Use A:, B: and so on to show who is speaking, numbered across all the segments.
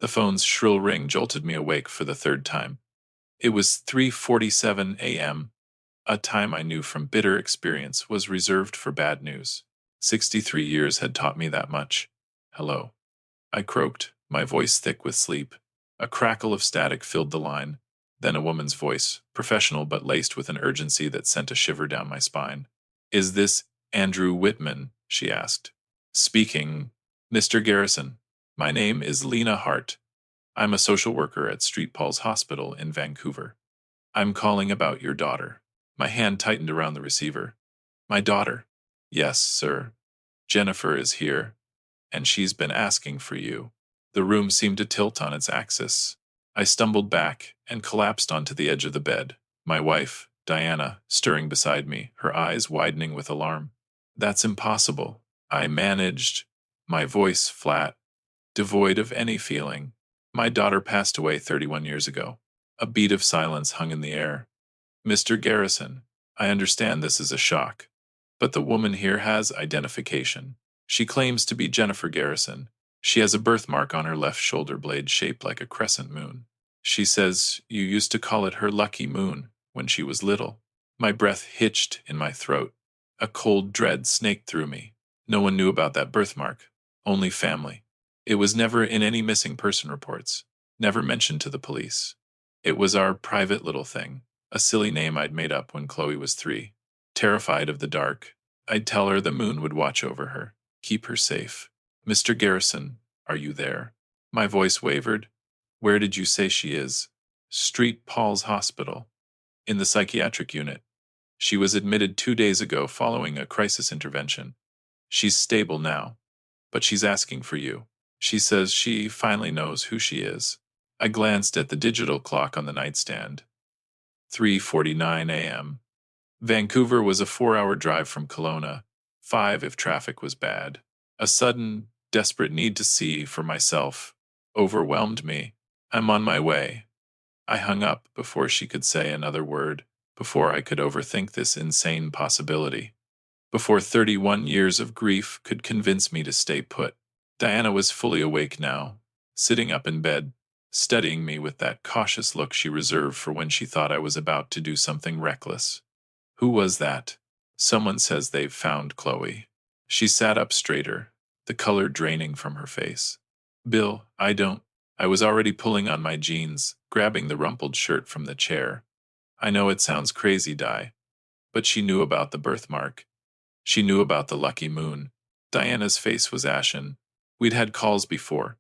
A: The phone's shrill ring jolted me awake for the third time. It was 3:47 a.m., a time I knew from bitter experience was reserved for bad news. 63 years had taught me that much. Hello. I croaked, my voice thick with sleep. A crackle of static filled the line. Then a woman's voice, professional but laced with an urgency that sent a shiver down my spine. Is this Andrew Whitman? She asked. Speaking. Mr. Garrison. My name is Lena Hart. I'm a social worker at St. Paul's Hospital in Vancouver. I'm calling about your daughter. My hand tightened around the receiver. My daughter? Yes, sir. Jennifer is here, and she's been asking for you. The room seemed to tilt on its axis. I stumbled back and collapsed onto the edge of the bed, my wife, Diana, stirring beside me, her eyes widening with alarm. That's impossible. I managed, my voice flat, devoid of any feeling. My daughter passed away 31 years ago. A beat of silence hung in the air. Mr. Garrison, I understand this is a shock, but the woman here has identification. She claims to be Jennifer Garrison. She has a birthmark on her left shoulder blade shaped like a crescent moon. She says you used to call it her lucky moon when she was little. My breath hitched in my throat. A cold dread snaked through me. No one knew about that birthmark. Only family. It was never in any missing person reports. Never mentioned to the police. It was our private little thing. A silly name I'd made up when Chloe was 3. Terrified of the dark, I'd tell her the moon would watch over her, keep her safe. Mr. Garrison, are you there? My voice wavered. Where did you say she is? St. Paul's Hospital. In the psychiatric unit. She was admitted 2 days ago following a crisis intervention. She's stable now, but she's asking for you. She says she finally knows who she is. I glanced at the digital clock on the nightstand. 3:49 a.m. Vancouver was a 4-hour drive from Kelowna, 5 if traffic was bad. A sudden, desperate need to see for myself overwhelmed me. I'm on my way. I hung up before she could say another word, before I could overthink this insane possibility. Before 31 years of grief could convince me to stay put. Diana was fully awake now, sitting up in bed, studying me with that cautious look she reserved for when she thought I was about to do something reckless. Who was that? Someone says they've found Chloe. She sat up straighter, the color draining from her face. Bill, I don't. I was already pulling on my jeans, grabbing the rumpled shirt from the chair. I know it sounds crazy, Di, but she knew about the birthmark. She knew about the lucky moon. Diana's face was ashen. We'd had calls before,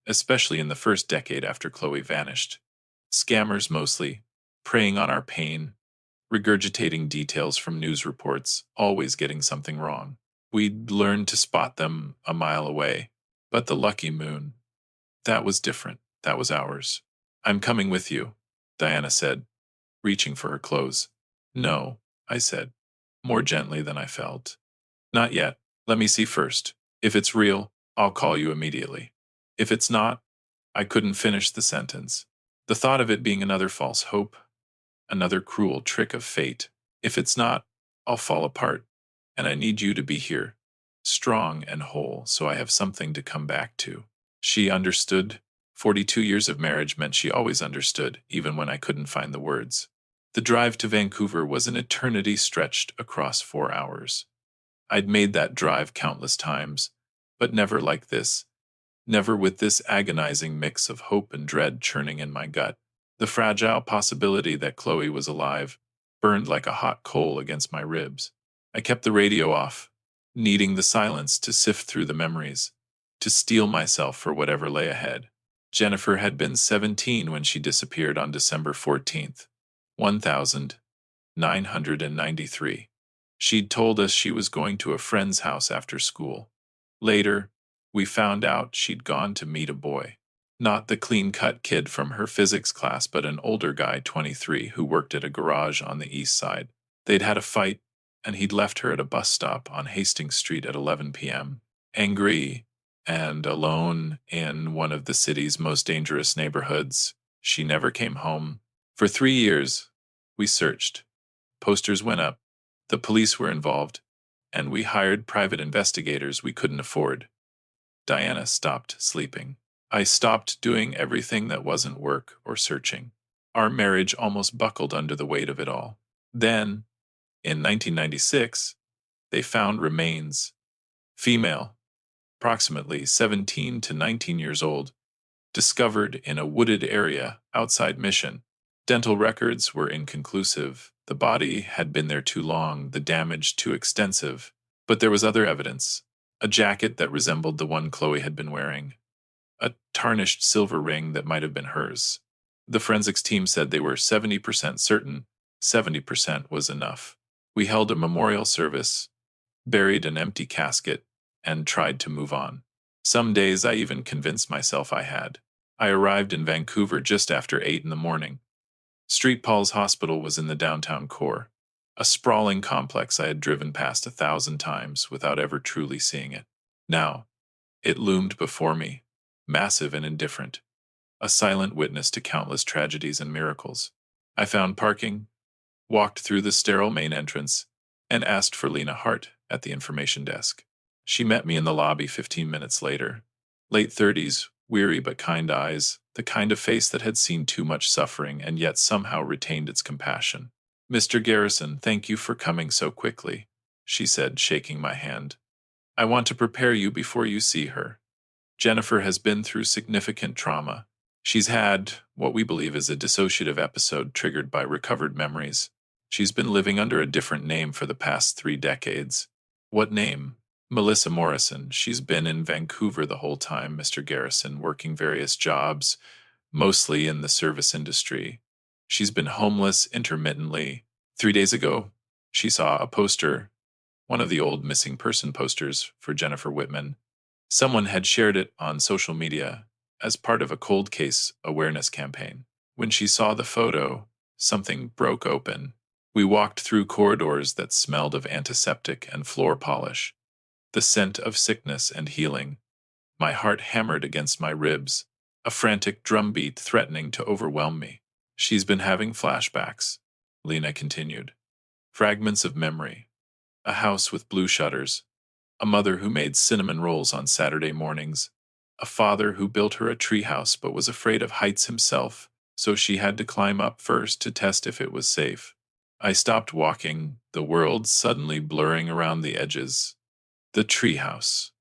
A: especially in the first decade after Chloe vanished. Scammers mostly, preying on our pain, regurgitating details from news reports, always getting something wrong. We'd learned to spot them a mile away. But the lucky moon, that was different. That was ours. I'm coming with you, Diana said, reaching for her clothes. No, I said, more gently than I felt. Not yet. Let me see first. If it's real, I'll call you immediately. If it's not, I couldn't finish the sentence. The thought of it being another false hope, another cruel trick of fate. If it's not, I'll fall apart, and I need you to be here, strong and whole, so I have something to come back to. She understood. 42 years of marriage meant she always understood, even when I couldn't find the words. The drive to Vancouver was an eternity stretched across 4 hours. I'd made that drive countless times, but never like this. Never with this agonizing mix of hope and dread churning in my gut. The fragile possibility that Chloe was alive burned like a hot coal against my ribs. I kept the radio off, needing the silence to sift through the memories, to steel myself for whatever lay ahead. Jennifer had been 17 when she disappeared on December 14th, 1993. She'd told us she was going to a friend's house after school. Later, we found out she'd gone to meet a boy. Not the clean-cut kid from her physics class, but an older guy, 23, who worked at a garage on the east side. They'd had a fight, and he'd left her at a bus stop on Hastings Street at 11 p.m., angry and alone in one of the city's most dangerous neighborhoods. She never came home. For 3 years, we searched. Posters went up. The police were involved, and we hired private investigators we couldn't afford. Diana stopped sleeping. I stopped doing everything that wasn't work or searching. Our marriage almost buckled under the weight of it all. Then, in 1996, they found remains. Female, approximately 17 to 19 years old, discovered in a wooded area outside Mission. Dental records were inconclusive. The body had been there too long, the damage too extensive. But there was other evidence. A jacket that resembled the one Chloe had been wearing. A tarnished silver ring that might have been hers. The forensics team said they were 70% certain 70% was enough. We held a memorial service, buried an empty casket, and tried to move on. Some days I even convinced myself I had. I arrived in Vancouver just after 8 in the morning. St. Paul's Hospital was in the downtown core, a sprawling complex I had driven past 1,000 times without ever truly seeing it. Now, it loomed before me, massive and indifferent, a silent witness to countless tragedies and miracles. I found parking, walked through the sterile main entrance, and asked for Lena Hart at the information desk. She met me in the lobby 15 minutes later. Late 30s, weary but kind eyes, the kind of face that had seen too much suffering and yet somehow retained its compassion. "Mr. Garrison, thank you for coming so quickly," she said, shaking my hand. "I want to prepare you before you see her. Jennifer has been through significant trauma. She's had what we believe is a dissociative episode triggered by recovered memories. She's been living under a different name for the past 3 decades. What name? Melissa Morrison. She's been in Vancouver the whole time, Mr. Garrison, working various jobs, mostly in the service industry. She's been homeless intermittently. 3 days ago, she saw a poster, one of the old missing person posters for Jennifer Whitman. Someone had shared it on social media as part of a cold case awareness campaign. When she saw the photo, something broke open. We walked through corridors that smelled of antiseptic and floor polish, the scent of sickness and healing. My heart hammered against my ribs, a frantic drumbeat threatening to overwhelm me. "She's been having flashbacks," Lena continued. "Fragments of memory. A house with blue shutters. A mother who made cinnamon rolls on Saturday mornings. A father who built her a treehouse but was afraid of heights himself, so she had to climb up first to test if it was safe." I stopped walking, the world suddenly blurring around the edges. The treehouse.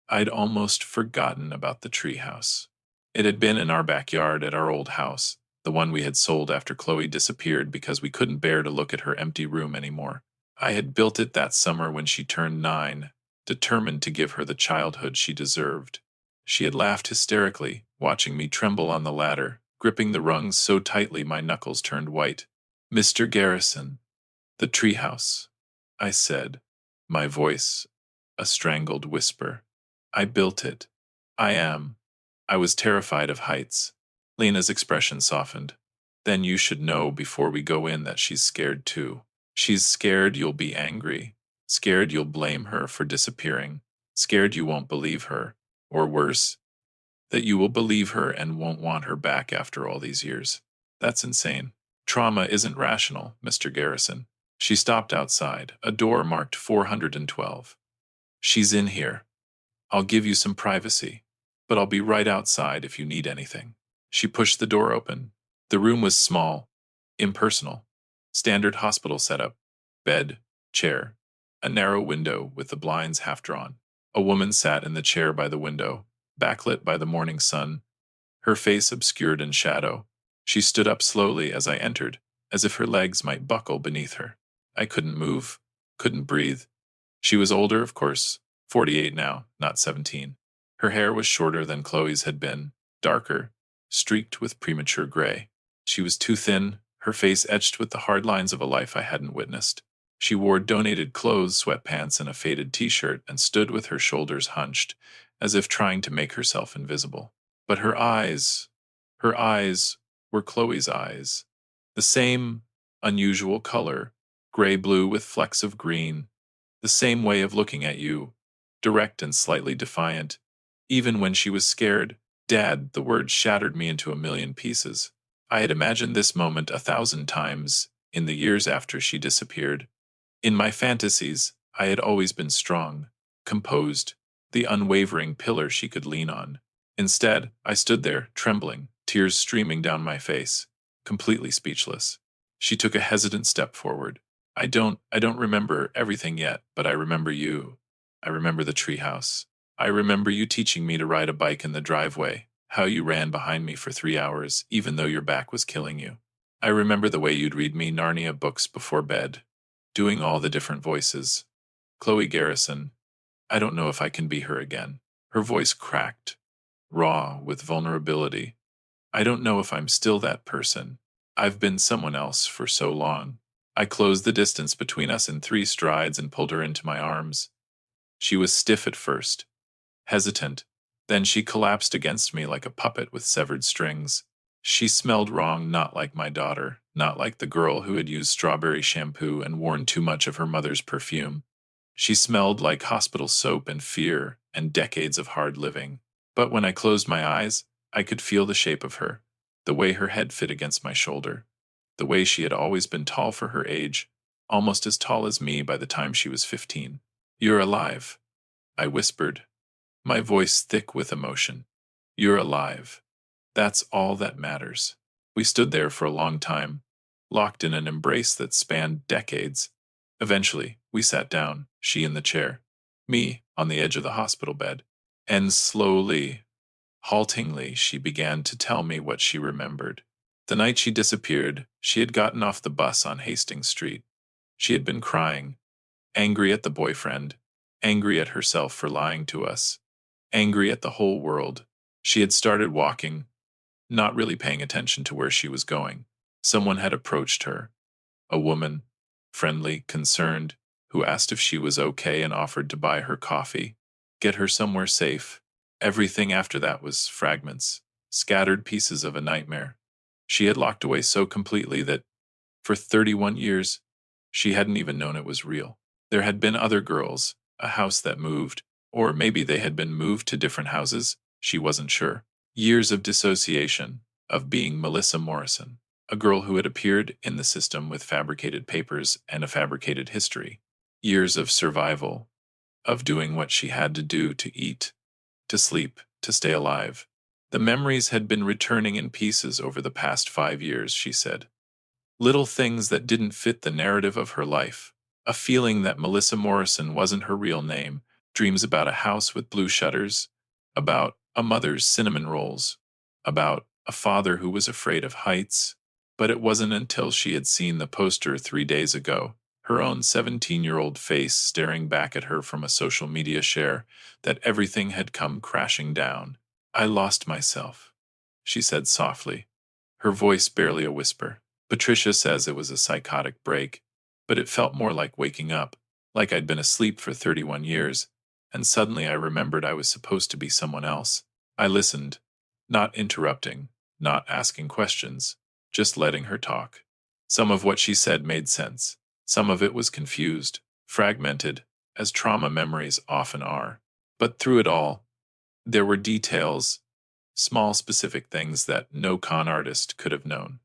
A: I'd almost forgotten about the treehouse. It had been in our backyard at our old house, the one we had sold after Chloe disappeared because we couldn't bear to look at her empty room anymore. I had built it that summer when she turned 9, determined to give her the childhood she deserved. She had laughed hysterically, watching me tremble on the ladder, gripping the rungs so tightly my knuckles turned white. "Mr. Garrison, the treehouse," I said, my voice a strangled whisper. "I built it. I was terrified of heights." Lena's expression softened. "Then you should know before we go in that she's scared too. She's scared you'll be angry, scared you'll blame her for disappearing, scared you won't believe her, or worse, that you will believe her and won't want her back after all these years. That's insane. Trauma isn't rational, Mr. Garrison." She stopped outside, a door marked 412. "She's in here. I'll give you some privacy, but I'll be right outside if you need anything." She pushed the door open. The room was small, impersonal, standard hospital setup: bed, chair, a narrow window with the blinds half drawn. A woman sat in the chair by the window, backlit by the morning sun, her face obscured in shadow. She stood up slowly as I entered, as if her legs might buckle beneath her. I couldn't move, couldn't breathe. She was older, of course, 48 now, not 17. Her hair was shorter than Chloe's had been, darker, streaked with premature gray. She was too thin, her face etched with the hard lines of a life I hadn't witnessed. She wore donated clothes, sweatpants, and a faded t-shirt, and stood with her shoulders hunched, as if trying to make herself invisible. But her eyes were Chloe's eyes. The same unusual color, gray-blue with flecks of green, the same way of looking at you, direct and slightly defiant. Even when she was scared, "Dad," the word shattered me into a million pieces. I had imagined this moment 1,000 times in the years after she disappeared. In my fantasies, I had always been strong, composed, the unwavering pillar she could lean on. Instead, I stood there, trembling, tears streaming down my face, completely speechless. She took a hesitant step forward. I don't remember everything yet, but I remember you. I remember the treehouse. I remember you teaching me to ride a bike in the driveway, how you ran behind me for 3 hours, even though your back was killing you. I remember the way you'd read me Narnia books before bed, doing all the different voices. Chloe Garrison, I don't know if I can be her again. Her voice cracked, raw with vulnerability. I don't know if I'm still that person. I've been someone else for so long. I closed the distance between us in 3 strides and pulled her into my arms. She was stiff at first, hesitant. Then she collapsed against me like a puppet with severed strings. She smelled wrong, not like my daughter, not like the girl who had used strawberry shampoo and worn too much of her mother's perfume. She smelled like hospital soap and fear and decades of hard living. But when I closed my eyes, I could feel the shape of her, the way her head fit against my shoulder, the way she had always been tall for her age, almost as tall as me by the time she was 15. You're alive, I whispered, my voice thick with emotion. You're alive. That's all that matters. We stood there for a long time, locked in an embrace that spanned decades. Eventually, we sat down, she in the chair, me on the edge of the hospital bed, and slowly, haltingly, she began to tell me what she remembered. The night she disappeared, she had gotten off the bus on Hastings Street. She had been crying, angry at the boyfriend, angry at herself for lying to us, angry at the whole world. She had started walking, not really paying attention to where she was going. Someone had approached her, a woman, friendly, concerned, who asked if she was okay and offered to buy her coffee, get her somewhere safe. Everything after that was fragments, scattered pieces of a nightmare. She had locked away so completely that, for 31 years, she hadn't even known it was real. There had been other girls, a house that moved, or maybe they had been moved to different houses, she wasn't sure. Years of dissociation, of being Melissa Morrison, a girl who had appeared in the system with fabricated papers and a fabricated history. Years of survival, of doing what she had to do to eat, to sleep, to stay alive. The memories had been returning in pieces over the past 5 years, she said. Little things that didn't fit the narrative of her life. A feeling that Melissa Morrison wasn't her real name, dreams about a house with blue shutters, about a mother's cinnamon rolls, about a father who was afraid of heights. But it wasn't until she had seen the poster 3 days ago, her own 17-year-old face staring back at her from a social media share, that everything had come crashing down. I lost myself, she said softly, her voice barely a whisper. Patricia says it was a psychotic break, but it felt more like waking up, like I'd been asleep for 31 years, and suddenly I remembered I was supposed to be someone else. I listened, not interrupting, not asking questions, just letting her talk. Some of what she said made sense. Some of it was confused, fragmented, as trauma memories often are. But through it all, there were details, small specific things that no con artist could have known.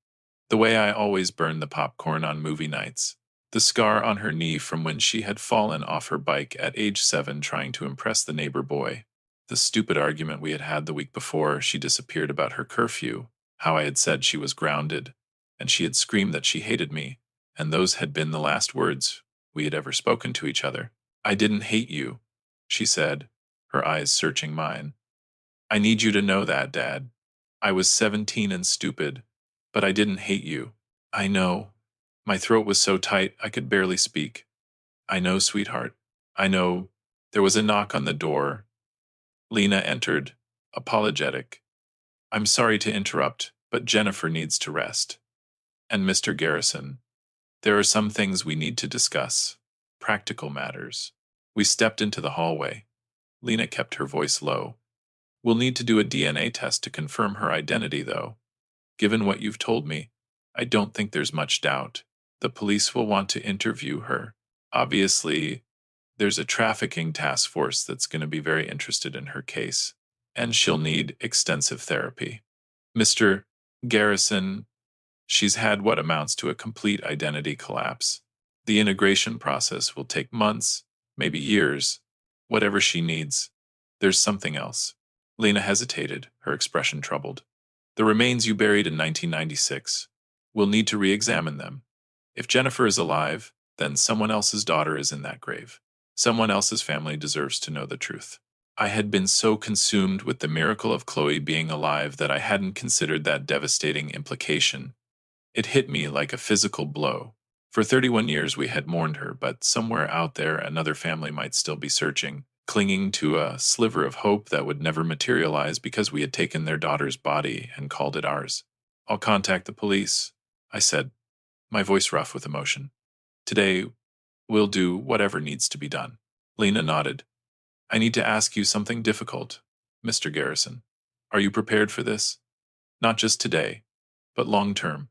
A: The way I always burned the popcorn on movie nights. The scar on her knee from when she had fallen off her bike at age 7 trying to impress the neighbor boy. The stupid argument we had had the week before she disappeared about her curfew, how I had said she was grounded, and she had screamed that she hated me, and those had been the last words we had ever spoken to each other. I didn't hate you, she said, her eyes searching mine. I need you to know that, Dad. I was 17 and stupid, but I didn't hate you. I know. My throat was so tight I could barely speak. I know, sweetheart. I know. There was a knock on the door. Lena entered, apologetic. I'm sorry to interrupt, but Jennifer needs to rest. And Mr. Garrison, there are some things we need to discuss. Practical matters. We stepped into the hallway. Lena kept her voice low. We'll need to do a DNA test to confirm her identity, though. Given what you've told me, I don't think there's much doubt. The police will want to interview her. Obviously, there's a trafficking task force that's going to be very interested in her case, and she'll need extensive therapy. Mr. Garrison, she's had what amounts to a complete identity collapse. The integration process will take months, maybe years. Whatever she needs, there's something else. Lena hesitated, her expression troubled. The remains you buried in 1996. We'll need to re-examine them. If Jennifer is alive, then someone else's daughter is in that grave. Someone else's family deserves to know the truth. I had been so consumed with the miracle of Chloe being alive that I hadn't considered that devastating implication. It hit me like a physical blow. For 31 years we had mourned her, but somewhere out there another family might still be searching, clinging to a sliver of hope that would never materialize because we had taken their daughter's body and called it ours. I'll contact the police, I said, my voice rough with emotion. Today, we'll do whatever needs to be done. Lena nodded. I need to ask you something difficult, Mr. Garrison. Are you prepared for this? Not just today, but long term.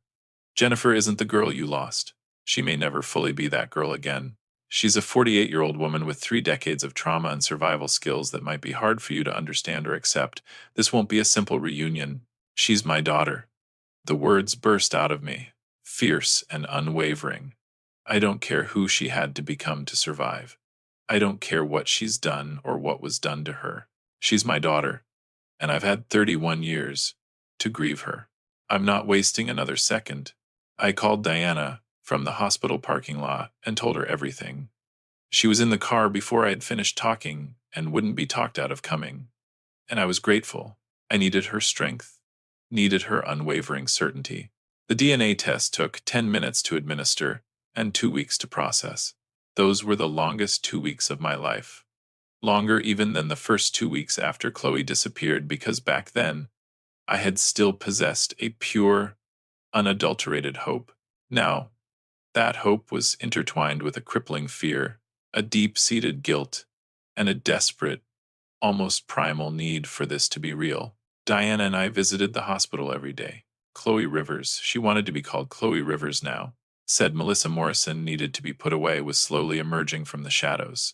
A: Jennifer isn't the girl you lost. She may never fully be that girl again. She's a 48-year-old woman with 3 decades of trauma and survival skills that might be hard for you to understand or accept. This won't be a simple reunion. She's my daughter. The words burst out of me, fierce and unwavering. I don't care who she had to become to survive. I don't care what she's done or what was done to her. She's my daughter, and I've had 31 years to grieve her. I'm not wasting another second. I called Diana from the hospital parking lot and told her everything. She was in the car before I had finished talking and wouldn't be talked out of coming. And I was grateful. I needed her strength, needed her unwavering certainty. The DNA test took 10 minutes to administer and 2 weeks to process. Those were the longest 2 weeks of my life. Longer even than the first 2 weeks after Chloe disappeared, because back then, I had still possessed a pure, unadulterated hope. Now, that hope was intertwined with a crippling fear, a deep-seated guilt, and a desperate, almost primal need for this to be real. Diana and I visited the hospital every day. Chloe Rivers, she wanted to be called Chloe Rivers now, said Melissa Morrison needed to be put away, was slowly emerging from the shadows.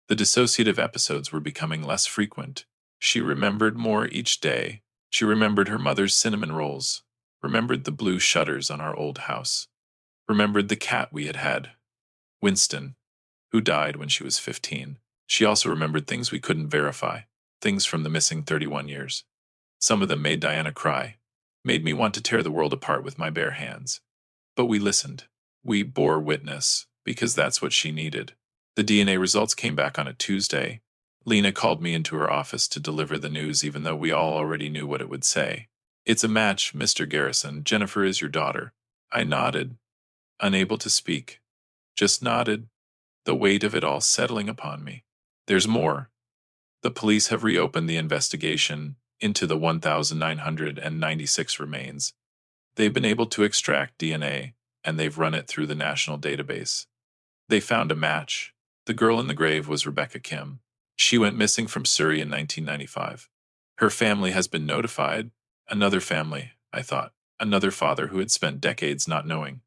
A: The dissociative episodes were becoming less frequent. She remembered more each day. She remembered her mother's cinnamon rolls, remembered the blue shutters on our old house, remembered the cat we had had, Winston, who died when she was 15. She also remembered things we couldn't verify, things from the missing 31 years. Some of them made Diana cry, made me want to tear the world apart with my bare hands. But we listened. We bore witness, because that's what she needed. The DNA results came back on a Tuesday. Lena called me into her office to deliver the news, even though we all already knew what it would say. It's a match, Mr. Garrison. Jennifer is your daughter. I nodded, unable to speak. Just nodded, the weight of it all settling upon me. There's more. The police have reopened the investigation into the 1,996 remains. They've been able to extract DNA, and they've run it through the national database. They found a match. The girl in the grave was Rebecca Kim. She went missing from Surrey in 1995. Her family has been notified. Another family, I thought. Another father who had spent decades not knowing.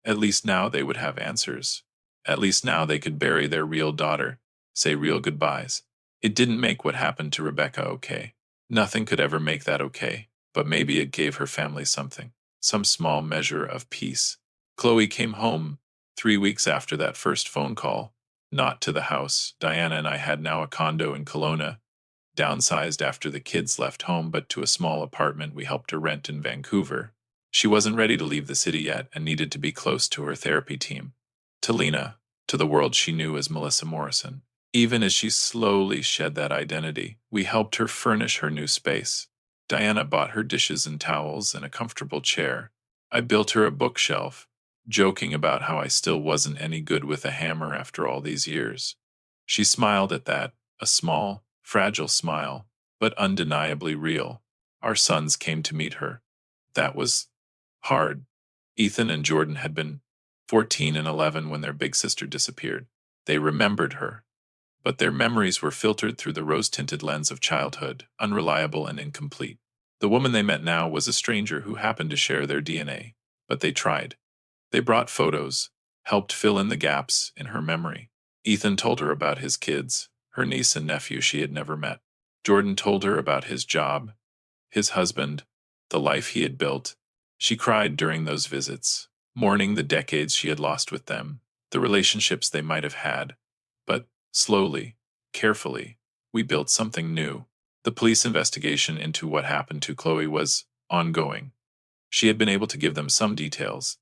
A: At least now they would have answers. At least now they could bury their real daughter, say real goodbyes. It didn't make what happened to Rebecca okay. Nothing could ever make that okay, but maybe it gave her family something, some small measure of peace. Chloe came home 3 weeks after that first phone call, not to the house. Diana and I had now a condo in Kelowna, downsized after the kids left home, but to a small apartment we helped her rent in Vancouver. She wasn't ready to leave the city yet and needed to be close to her therapy team, to Lena, to the world she knew as Melissa Morrison. Even as she slowly shed that identity, we helped her furnish her new space. Diana bought her dishes and towels and a comfortable chair. I built her a bookshelf, joking about how I still wasn't any good with a hammer after all these years. She smiled at that, a small, fragile smile, but undeniably real. Our sons came to meet her. That was hard. Ethan and Jordan had been 14 and 11 when their big sister disappeared. They remembered her, but their memories were filtered through the rose-tinted lens of childhood, unreliable and incomplete. The woman they met now was a stranger who happened to share their DNA, but they tried. They brought photos, helped fill in the gaps in her memory. Ethan told her about his kids, her niece and nephew she had never met. Jordan told her about his job, his husband, the life he had built. She cried during those visits, mourning the decades she had lost with them, the relationships they might have had. But slowly, carefully, we built something new. The police investigation into what happened to Chloe was ongoing. She had been able to give them some details,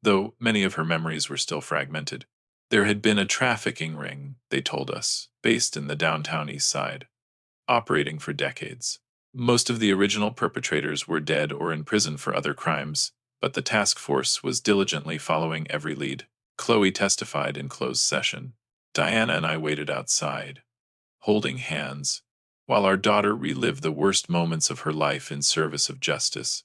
A: though many of her memories were still fragmented. There had been a trafficking ring, they told us, based in the downtown east side, operating for decades. Most of the original perpetrators were dead or in prison for other crimes, but the task force was diligently following every lead. Chloe testified in closed session. Diana and I waited outside, holding hands, while our daughter relived the worst moments of her life in service of justice.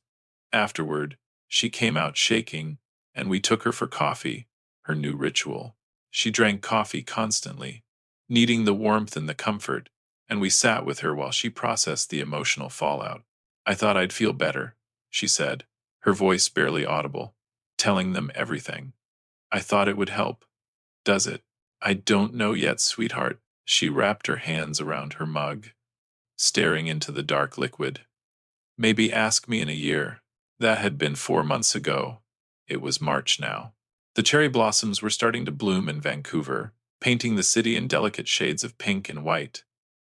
A: Afterward, she came out shaking, and we took her for coffee, her new ritual. She drank coffee constantly, needing the warmth and the comfort, and we sat with her while she processed the emotional fallout. I thought I'd feel better, she said, her voice barely audible, telling them everything. I thought it would help. Does it? I don't know yet, sweetheart. She wrapped her hands around her mug, staring into the dark liquid. Maybe ask me in a year. That had been 4 months ago. It was March now. The cherry blossoms were starting to bloom in Vancouver, painting the city in delicate shades of pink and white,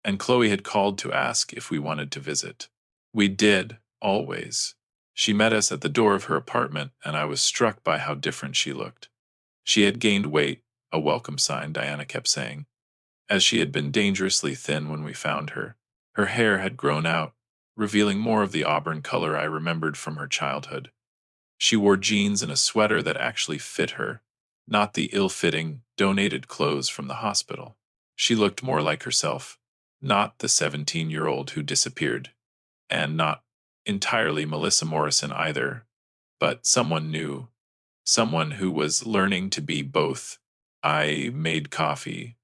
A: and Chloe had called to ask if we wanted to visit. We did, always. She met us at the door of her apartment, and I was struck by how different she looked. She had gained weight, a welcome sign, Diana kept saying, as she had been dangerously thin when we found her. Her hair had grown out, revealing more of the auburn color I remembered from her childhood. She wore jeans and a sweater that actually fit her, not the ill-fitting, donated clothes from the hospital. She looked more like herself, not the 17-year-old who disappeared, and not entirely Melissa Morrison either, but someone new, someone who was learning to be both. I made coffee,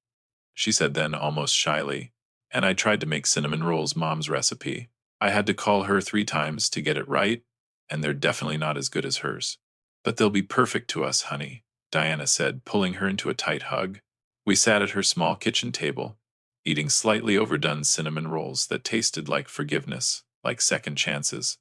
A: she said then almost shyly, and I tried to make cinnamon rolls Mom's recipe. I had to call her 3 times to get it right, and they're definitely not as good as hers. But they'll be perfect to us, honey, Diana said, pulling her into a tight hug. We sat at her small kitchen table, eating slightly overdone cinnamon rolls that tasted like forgiveness, like second chances,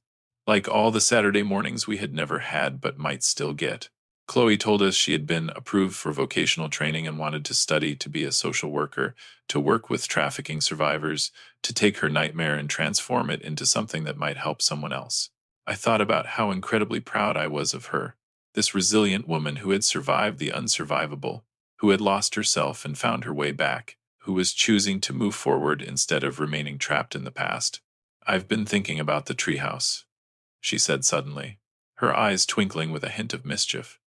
A: like all the Saturday mornings we had never had but might still get. Chloe told us she had been approved for vocational training and wanted to study to be a social worker, to work with trafficking survivors, to take her nightmare and transform it into something that might help someone else. I thought about how incredibly proud I was of her, this resilient woman who had survived the unsurvivable, who had lost herself and found her way back, who was choosing to move forward instead of remaining trapped in the past. I've been thinking about the treehouse, she said suddenly, her eyes twinkling with a hint of mischief.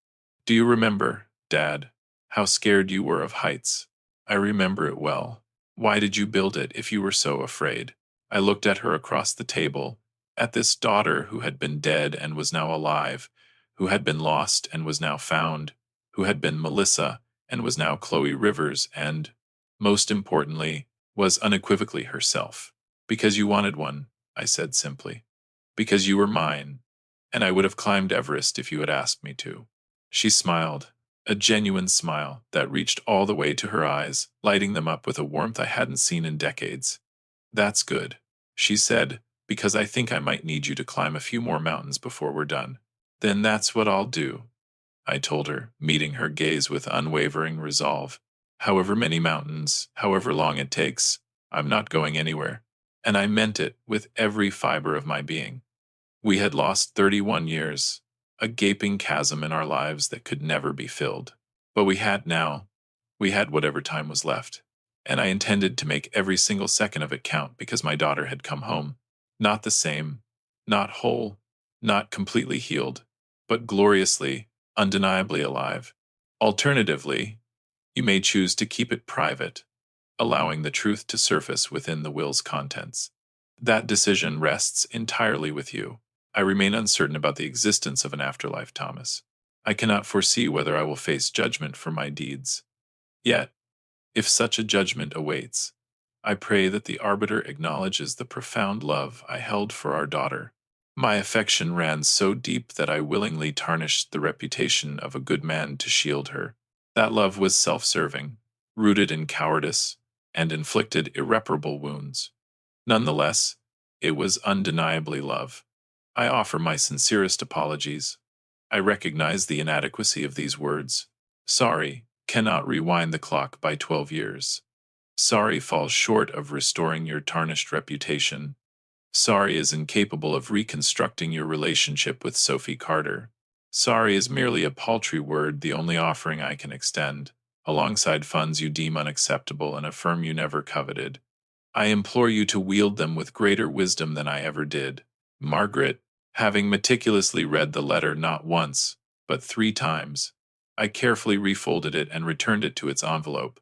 A: Do you remember, Dad, how scared you were of heights? I remember it well. Why did you build it if you were so afraid? I looked at her across the table, at this daughter who had been dead and was now alive, who had been lost and was now found, who had been Melissa and was now Chloe Rivers and, most importantly, was unequivocally herself. Because you wanted one, I said simply. Because you were mine, and I would have climbed Everest if you had asked me to. She smiled, a genuine smile that reached all the way to her eyes, lighting them up with a warmth I hadn't seen in decades. That's good, she said, because I think I might need you to climb a few more mountains before we're done. Then that's what I'll do, I told her, meeting her gaze with unwavering resolve. However many mountains, however long it takes, I'm not going anywhere. And I meant it with every fiber of my being. We had lost 31 years, a gaping chasm in our lives that could never be filled. But we had whatever time was left, and I intended to make every single second of it count because my daughter had come home. Not the same, not whole, not completely healed, but gloriously, undeniably alive. Alternatively, you may choose to keep it private, allowing the truth to surface within the will's contents. That decision rests entirely with you. I remain uncertain about the existence of an afterlife, Thomas. I cannot foresee whether I will face judgment for my deeds. Yet, if such a judgment awaits, I pray that the arbiter acknowledges the profound love I held for our daughter. My affection ran so deep that I willingly tarnished the reputation of a good man to shield her. That love was self-serving, rooted in cowardice, and inflicted irreparable wounds. Nonetheless, it was undeniably love. I offer my sincerest apologies. I recognize the inadequacy of these words. Sorry, cannot rewind the clock by 12 years. Sorry falls short of restoring your tarnished reputation. Sorry is incapable of reconstructing your relationship with Sophie Carter. Sorry is merely a paltry word, the only offering I can extend, alongside funds you deem unacceptable and a firm you never coveted. I implore you to wield them with greater wisdom than I ever did. Margaret, having meticulously read the letter not once, but 3 times, I carefully refolded it and returned it to its envelope.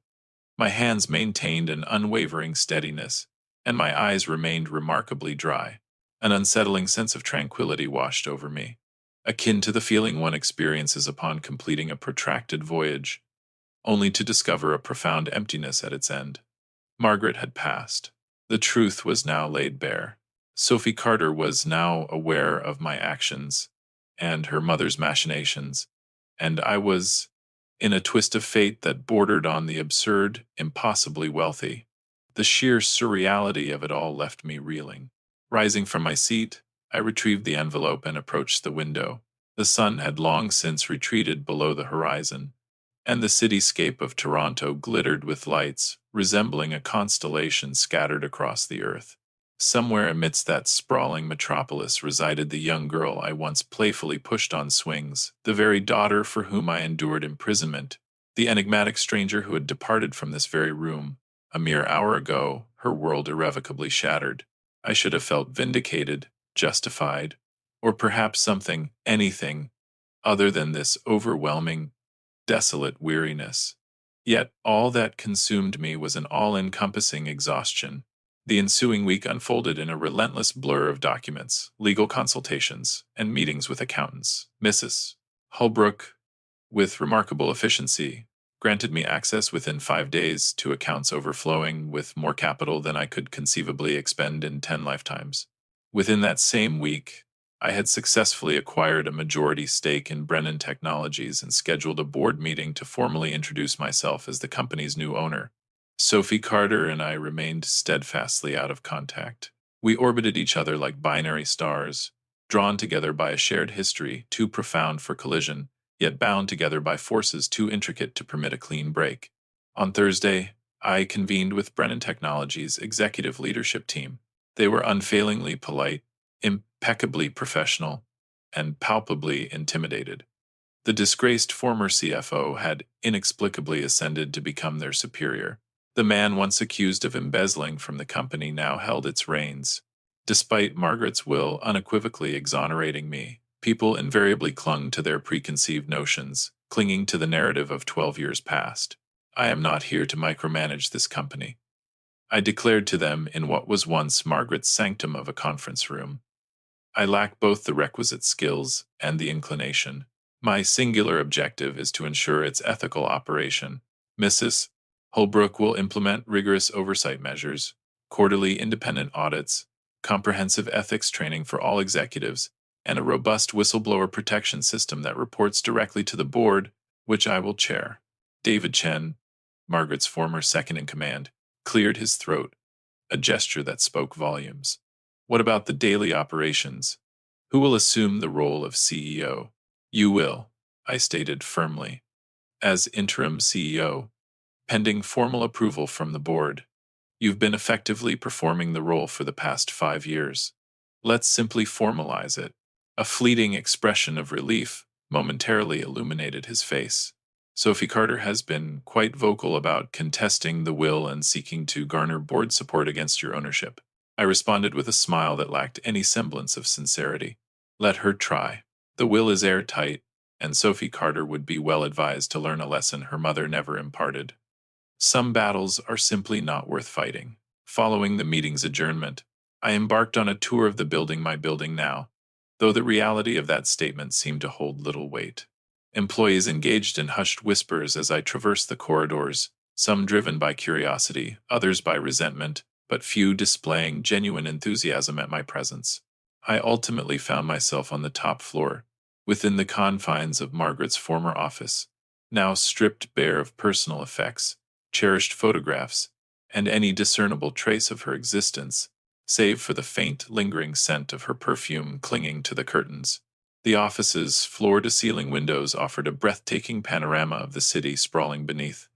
A: My hands maintained an unwavering steadiness, and my eyes remained remarkably dry. An unsettling sense of tranquility washed over me, akin to the feeling one experiences upon completing a protracted voyage, only to discover a profound emptiness at its end. Margaret had passed. The truth was now laid bare. Sophie Carter was now aware of my actions and her mother's machinations, and I was in a twist of fate that bordered on the absurd, impossibly wealthy. The sheer surreality of it all left me reeling. Rising from my seat, I retrieved the envelope and approached the window. The sun had long since retreated below the horizon, and the cityscape of Toronto glittered with lights, resembling a constellation scattered across the earth. Somewhere amidst that sprawling metropolis resided the young girl I once playfully pushed on swings, the very daughter for whom I endured imprisonment, the enigmatic stranger who had departed from this very room. A mere hour ago, her world irrevocably shattered. I should have felt vindicated, justified, or perhaps anything, other than this overwhelming, desolate weariness. Yet all that consumed me was an all-encompassing exhaustion. The ensuing week unfolded in a relentless blur of documents, legal consultations, and meetings with accountants. Mrs. Holbrook, with remarkable efficiency, granted me access within 5 days to accounts overflowing with more capital than I could conceivably expend in 10 lifetimes. Within that same week, I had successfully acquired a majority stake in Brennan Technologies and scheduled a board meeting to formally introduce myself as the company's new owner. Sophie Carter and I remained steadfastly out of contact. We orbited each other like binary stars, drawn together by a shared history too profound for collision, yet bound together by forces too intricate to permit a clean break. On Thursday, I convened with Brennan Technologies' executive leadership team. They were unfailingly polite, impeccably professional, and palpably intimidated. The disgraced former CFO had inexplicably ascended to become their superior. The man once accused of embezzling from the company now held its reins. Despite Margaret's will unequivocally exonerating me, people invariably clung to their preconceived notions, clinging to the narrative of 12 years past. I am not here to micromanage this company, I declared to them in what was once Margaret's sanctum of a conference room. I lack both the requisite skills and the inclination. My singular objective is to ensure its ethical operation. Mrs. Holbrook will implement rigorous oversight measures, quarterly independent audits, comprehensive ethics training for all executives, and a robust whistleblower protection system that reports directly to the board, which I will chair. David Chen, Margaret's former second-in-command, cleared his throat, a gesture that spoke volumes. What about the daily operations? Who will assume the role of CEO? You will, I stated firmly. As interim CEO, pending formal approval from the board, you've been effectively performing the role for the past 5 years. Let's simply formalize it. A fleeting expression of relief momentarily illuminated his face. Sophie Carter has been quite vocal about contesting the will and seeking to garner board support against your ownership. I responded with a smile that lacked any semblance of sincerity. Let her try. The will is airtight, and Sophie Carter would be well advised to learn a lesson her mother never imparted. Some battles are simply not worth fighting. Following the meeting's adjournment, I embarked on a tour of the building my building now, though the reality of that statement seemed to hold little weight. Employees engaged in hushed whispers as I traversed the corridors, some driven by curiosity, others by resentment, but few displaying genuine enthusiasm at my presence. I ultimately found myself on the top floor, within the confines of Margaret's former office, now stripped bare of personal effects, cherished photographs, and any discernible trace of her existence, save for the faint, lingering scent of her perfume clinging to the curtains. The office's floor-to-ceiling windows offered a breathtaking panorama of the city sprawling beneath.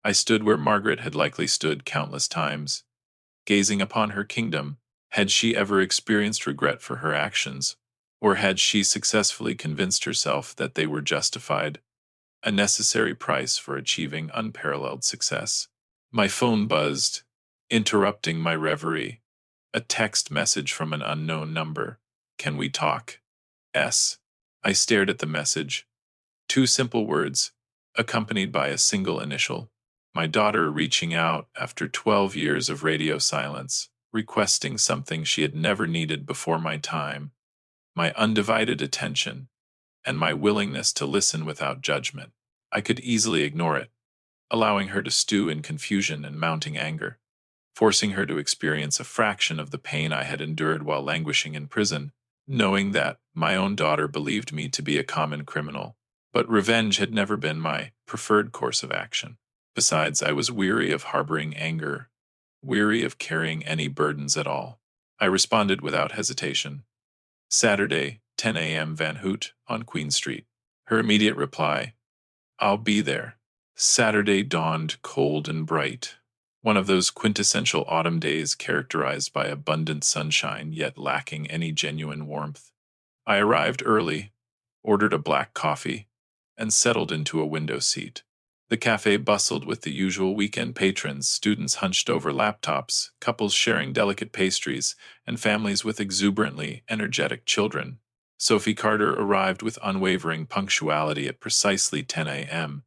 A: I stood where Margaret had likely stood countless times, gazing upon her kingdom. Had she ever experienced regret for her actions, or had she successfully convinced herself that they were justified, a necessary price for achieving unparalleled success? My phone buzzed, interrupting my reverie. A text message from an unknown number. "Can we talk? S." I stared at the message. Two simple words, accompanied by a single initial. My daughter reaching out after 12 years of radio silence, requesting something she had never needed before: my time, my undivided attention, and my willingness to listen without judgment. I could easily ignore it, allowing her to stew in confusion and mounting anger, forcing her to experience a fraction of the pain I had endured while languishing in prison, knowing that my own daughter believed me to be a common criminal. But revenge had never been my preferred course of action. Besides, I was weary of harboring anger, weary of carrying any burdens at all. I responded without hesitation. "Saturday, 10 a.m. Van Hoot on Queen Street." Her immediate reply: "I'll be there." Saturday dawned cold and bright, one of those quintessential autumn days characterized by abundant sunshine yet lacking any genuine warmth. I arrived early, ordered a black coffee, and settled into a window seat. The cafe bustled with the usual weekend patrons, students hunched over laptops, couples sharing delicate pastries, and families with exuberantly energetic children. Sophie Carter arrived with unwavering punctuality at precisely 10 a.m.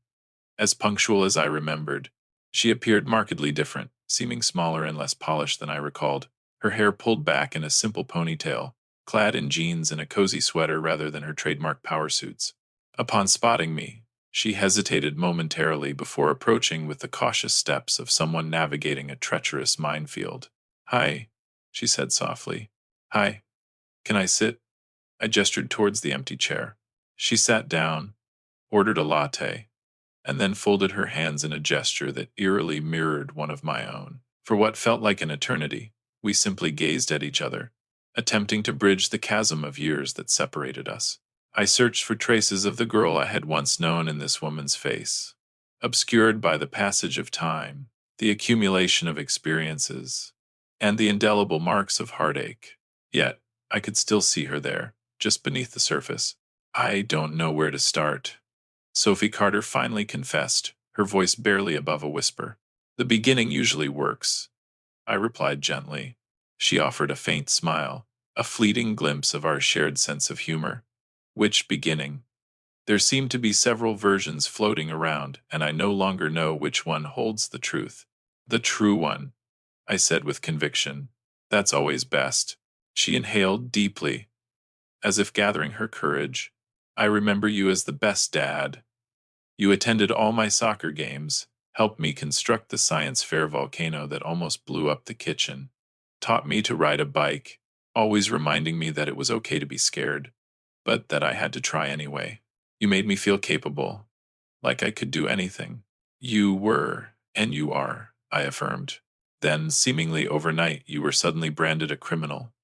A: As punctual as I remembered. She appeared markedly different, seeming smaller and less polished than I recalled, her hair pulled back in a simple ponytail, clad in jeans and a cozy sweater rather than her trademark power suits. Upon spotting me, she hesitated momentarily before approaching with the cautious steps of someone navigating a treacherous minefield. "Hi," she said softly. "Hi. Can I sit?" I gestured towards the empty chair. She sat down, ordered a latte, and then folded her hands in a gesture that eerily mirrored one of my own. For what felt like an eternity, we simply gazed at each other, attempting to bridge the chasm of years that separated us. I searched for traces of the girl I had once known in this woman's face, obscured by the passage of time, the accumulation of experiences, and the indelible marks of heartache. Yet, I could still see her there, just beneath the surface. "I don't know where to start," Sophie Carter finally confessed, her voice barely above a whisper. "The beginning usually works," I replied gently. She offered a faint smile, a fleeting glimpse of our shared sense of humor. "Which beginning?" There seem to be several versions floating around, and I no longer know which one holds the truth. "The true one," I said with conviction. "That's always best." She inhaled deeply, as if gathering her courage. "I remember you as the best dad. You attended all my soccer games, helped me construct the science fair volcano that almost blew up the kitchen, taught me to ride a bike, always reminding me that it was okay to be scared, but that I had to try anyway. You made me feel capable, like I could do anything." "You were, and you are," I affirmed. "Then, seemingly overnight, you were suddenly branded a criminal.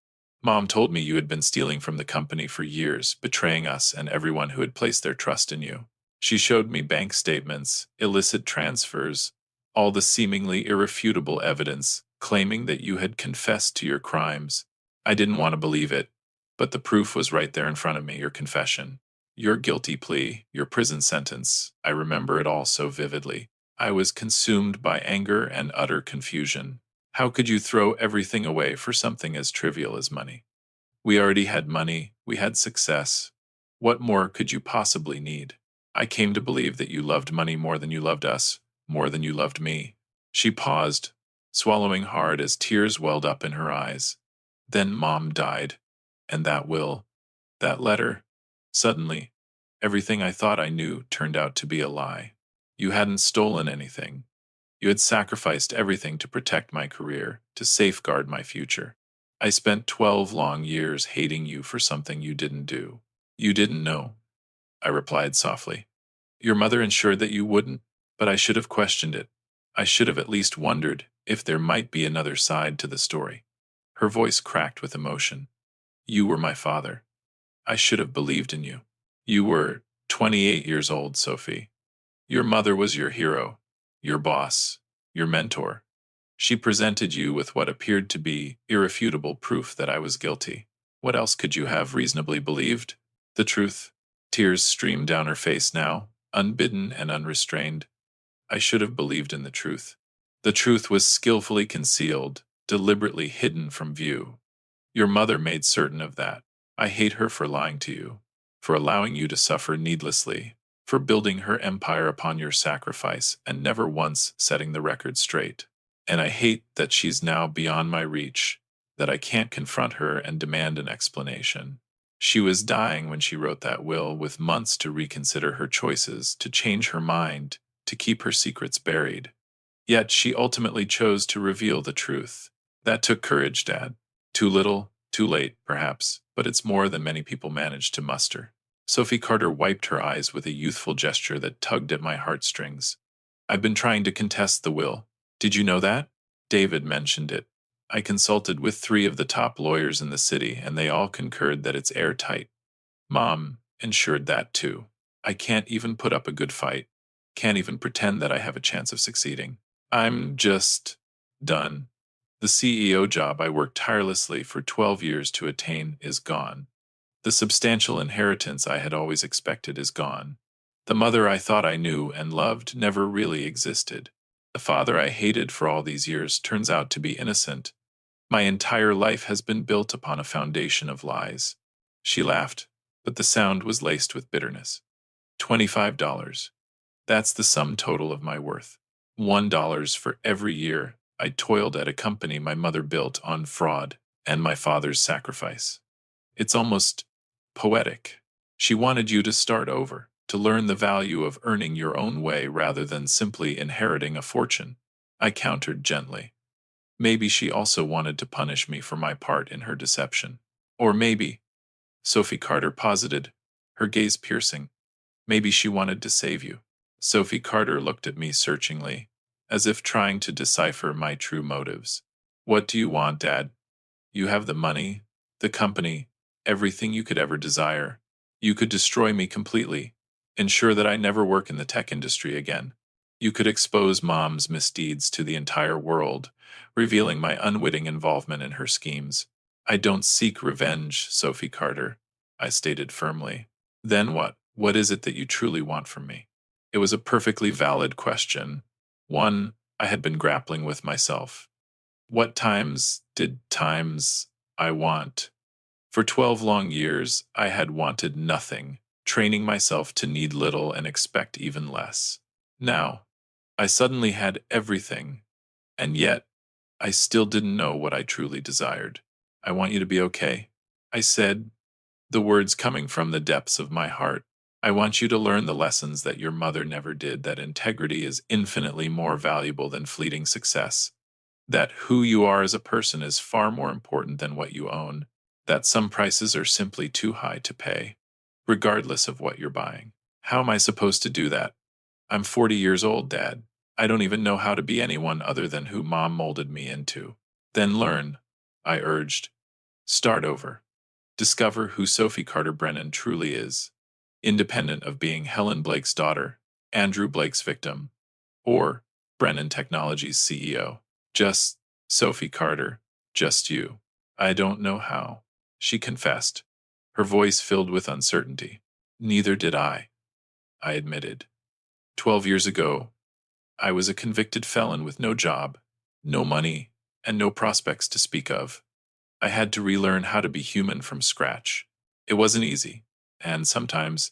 A: Mom told me you had been stealing from the company for years, betraying us and everyone who had placed their trust in you. She showed me bank statements, illicit transfers, all the seemingly irrefutable evidence, claiming that you had confessed to your crimes. I didn't want to believe it, but the proof was right there in front of me: your confession, your guilty plea, your prison sentence. I remember it all so vividly. I was consumed by anger and utter confusion. How could you throw everything away for something as trivial as money? We already had money, we had success. What more could you possibly need? I came to believe that you loved money more than you loved us, more than you loved me." She paused, swallowing hard as tears welled up in her eyes. "Then Mom died, and that will, that letter. Suddenly, everything I thought I knew turned out to be a lie. You hadn't stolen anything. You had sacrificed everything to protect my career, to safeguard my future. I spent 12 long years hating you for something you didn't do. You didn't know," I replied softly. "Your mother ensured that you wouldn't, but I should have questioned it. I should have at least wondered if there might be another side to the story." Her voice cracked with emotion. "You were my father. I should have believed in you. You were 28 years old, Sophie. Your mother was your hero, your boss, your mentor. She presented you with what appeared to be irrefutable proof that I was guilty. What else could you have reasonably believed? The truth. Tears streamed down her face now, unbidden and unrestrained. I should have believed in the truth. The truth was skillfully concealed, deliberately hidden from view. Your mother made certain of that. I hate her for lying to you, for allowing you to suffer needlessly, for building her empire upon your sacrifice and never once setting the record straight. And I hate that she's now beyond my reach, that I can't confront her and demand an explanation. She was dying when she wrote that will, with months to reconsider her choices, to change her mind, to keep her secrets buried. Yet she ultimately chose to reveal the truth. That took courage, Dad. Too little, too late, perhaps, but it's more than many people manage to muster. Sophie Carter wiped her eyes with a youthful gesture that tugged at my heartstrings. I've been trying to contest the will. Did you know that? David mentioned it. I consulted with 3 of the top lawyers in the city, and they all concurred that it's airtight. Mom ensured that too. I can't even put up a good fight. Can't even pretend that I have a chance of succeeding. I'm just done. The CEO job I worked tirelessly for 12 years to attain is gone. The substantial inheritance I had always expected is gone. The mother I thought I knew and loved never really existed. The father I hated for all these years turns out to be innocent. My entire life has been built upon a foundation of lies. She laughed, but the sound was laced with bitterness. $25. That's the sum total of my worth. $1 for every year I toiled at a company my mother built on fraud and my father's sacrifice. It's almost poetic. She wanted you to start over, to learn the value of earning your own way rather than simply inheriting a fortune. I countered gently. Maybe she also wanted to punish me for my part in her deception. Or maybe, Sophie Carter posited, her gaze piercing, maybe she wanted to save you. Sophie Carter looked at me searchingly, as if trying to decipher my true motives. What do you want, Dad? You have the money, the company, everything you could ever desire. You could destroy me completely, ensure that I never work in the tech industry again. You could expose Mom's misdeeds to the entire world, revealing my unwitting involvement in her schemes. I don't seek revenge, Sophie Carter, I stated firmly. Then what? What is it that you truly want from me? It was a perfectly valid question, one I had been grappling with myself. What times I want? For 12 long years, I had wanted nothing, training myself to need little and expect even less. Now, I suddenly had everything, and yet, I still didn't know what I truly desired. I want you to be okay, I said, the words coming from the depths of my heart. I want you to learn the lessons that your mother never did, that integrity is infinitely more valuable than fleeting success, that who you are as a person is far more important than what you own, that some prices are simply too high to pay, regardless of what you're buying. How am I supposed to do that? I'm 40 years old, Dad. I don't even know how to be anyone other than who Mom molded me into. Then learn, I urged. Start over. Discover who Sophie Carter Brennan truly is, independent of being Helen Blake's daughter, Andrew Blake's victim, or Brennan Technologies CEO. Just Sophie Carter, just you. I don't know how, she confessed, her voice filled with uncertainty. Neither did I admitted. 12 years ago, I was a convicted felon with no job, no money, and no prospects to speak of. I had to relearn how to be human from scratch. It wasn't easy, and sometimes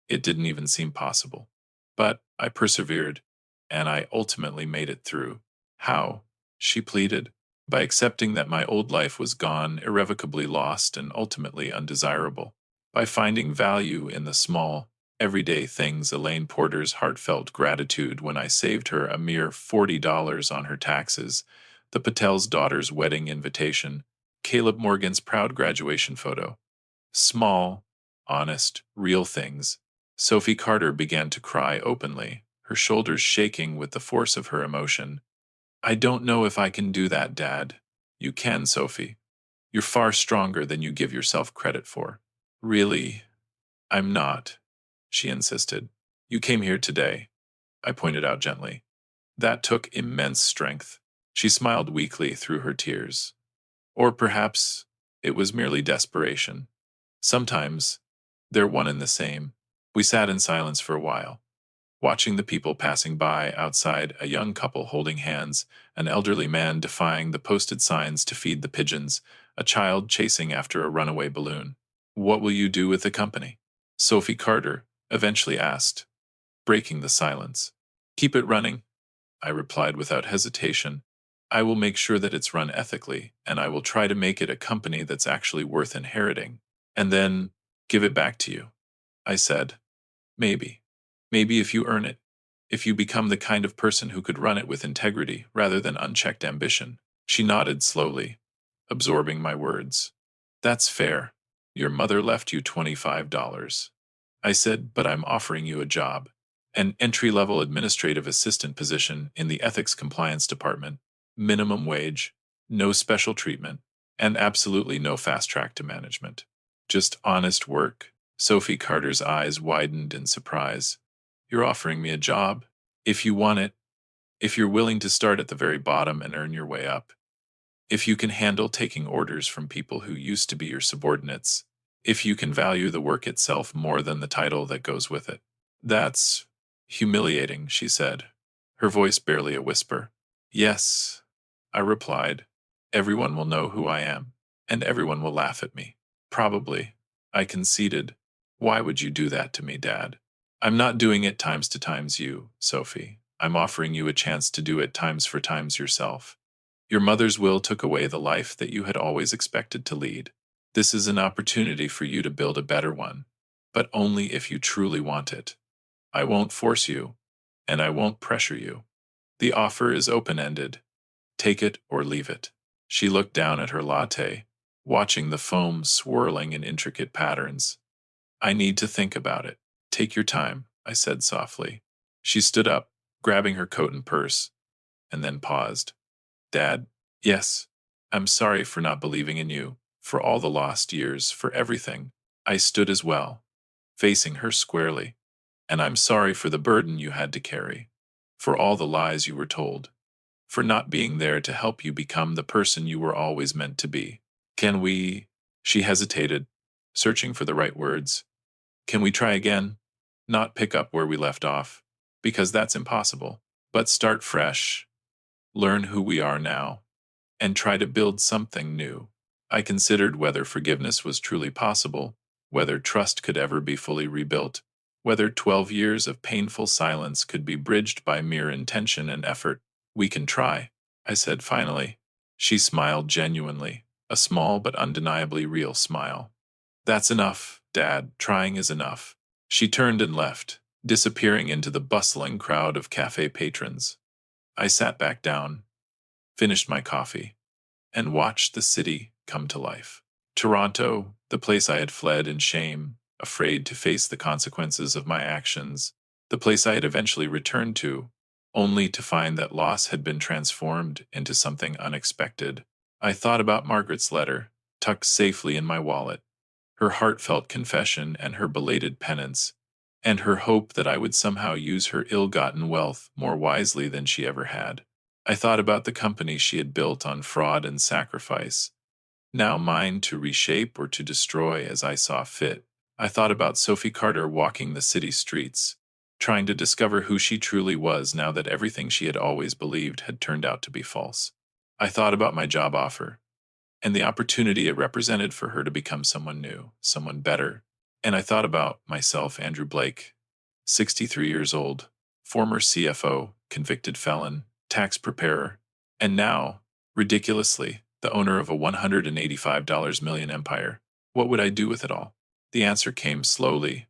A: it didn't even seem possible. But I persevered, and I ultimately made it through. How? She pleaded. By accepting that my old life was gone, irrevocably lost, and ultimately undesirable. By finding value in the small, everyday things, Elaine Porter's heartfelt gratitude when I saved her a mere $40 on her taxes, the Patel's daughter's wedding invitation, Caleb Morgan's proud graduation photo. Small, honest, real things. Sophie Carter began to cry openly, her shoulders shaking with the force of her emotion. I don't know if I can do that, Dad. You can, Sophie. You're far stronger than you give yourself credit for. Really, I'm not, she insisted. You came here today, I pointed out gently. That took immense strength. She smiled weakly through her tears. Or perhaps it was merely desperation. Sometimes they're one and the same. We sat in silence for a while, watching the people passing by outside, a young couple holding hands, an elderly man defying the posted signs to feed the pigeons, a child chasing after a runaway balloon. What will you do with the company? Sophie Carter eventually asked, breaking the silence. Keep it running, I replied without hesitation. I will make sure that it's run ethically, and I will try to make it a company that's actually worth inheriting. And then give it back to you, I said. Maybe. Maybe if you earn it. If you become the kind of person who could run it with integrity rather than unchecked ambition. She nodded slowly, absorbing my words. That's fair. Your mother left you $25. I said, but I'm offering you a job. An entry-level administrative assistant position in the ethics compliance department, minimum wage, no special treatment, and absolutely no fast track to management. Just honest work. Sophie Carter's eyes widened in surprise. You're offering me a job? If you want it, if you're willing to start at the very bottom and earn your way up, if you can handle taking orders from people who used to be your subordinates, if you can value the work itself more than the title that goes with it. That's humiliating, she said, her voice barely a whisper. Yes, I replied. Everyone will know who I am, and everyone will laugh at me. Probably, I conceded. Why would you do that to me, Dad? I'm not doing it times to times you, Sophie. I'm offering you a chance to do it times for times yourself. Your mother's will took away the life that you had always expected to lead. This is an opportunity for you to build a better one, but only if you truly want it. I won't force you, and I won't pressure you. The offer is open-ended. Take it or leave it. She looked down at her latte, watching the foam swirling in intricate patterns. I need to think about it. Take your time, I said softly. She stood up, grabbing her coat and purse, and then paused. Dad, yes, I'm sorry for not believing in you, for all the lost years, for everything. I stood as well, facing her squarely. And I'm sorry for the burden you had to carry, for all the lies you were told, for not being there to help you become the person you were always meant to be. Can we? She hesitated, searching for the right words. Can we try again? Not pick up where we left off, because that's impossible, but start fresh, learn who we are now, and try to build something new. I considered whether forgiveness was truly possible, whether trust could ever be fully rebuilt, whether 12 years of painful silence could be bridged by mere intention and effort. We can try, I said finally. She smiled genuinely, a small but undeniably real smile. That's enough, Dad. Trying is enough. She turned and left, disappearing into the bustling crowd of cafe patrons. I sat back down, finished my coffee, and watched the city come to life. Toronto, the place I had fled in shame, afraid to face the consequences of my actions, the place I had eventually returned to, only to find that loss had been transformed into something unexpected. I thought about Margaret's letter, tucked safely in my wallet, her heartfelt confession and her belated penance, and her hope that I would somehow use her ill-gotten wealth more wisely than she ever had. I thought about the company she had built on fraud and sacrifice, now mine to reshape or to destroy as I saw fit. I thought about Sophie Carter walking the city streets, trying to discover who she truly was now that everything she had always believed had turned out to be false. I thought about my job offer, and the opportunity it represented for her to become someone new, someone better. And I thought about myself, Andrew Blake, 63 years old, former CFO, convicted felon, tax preparer, and now, ridiculously, the owner of a $185 million empire. What would I do with it all? The answer came slowly,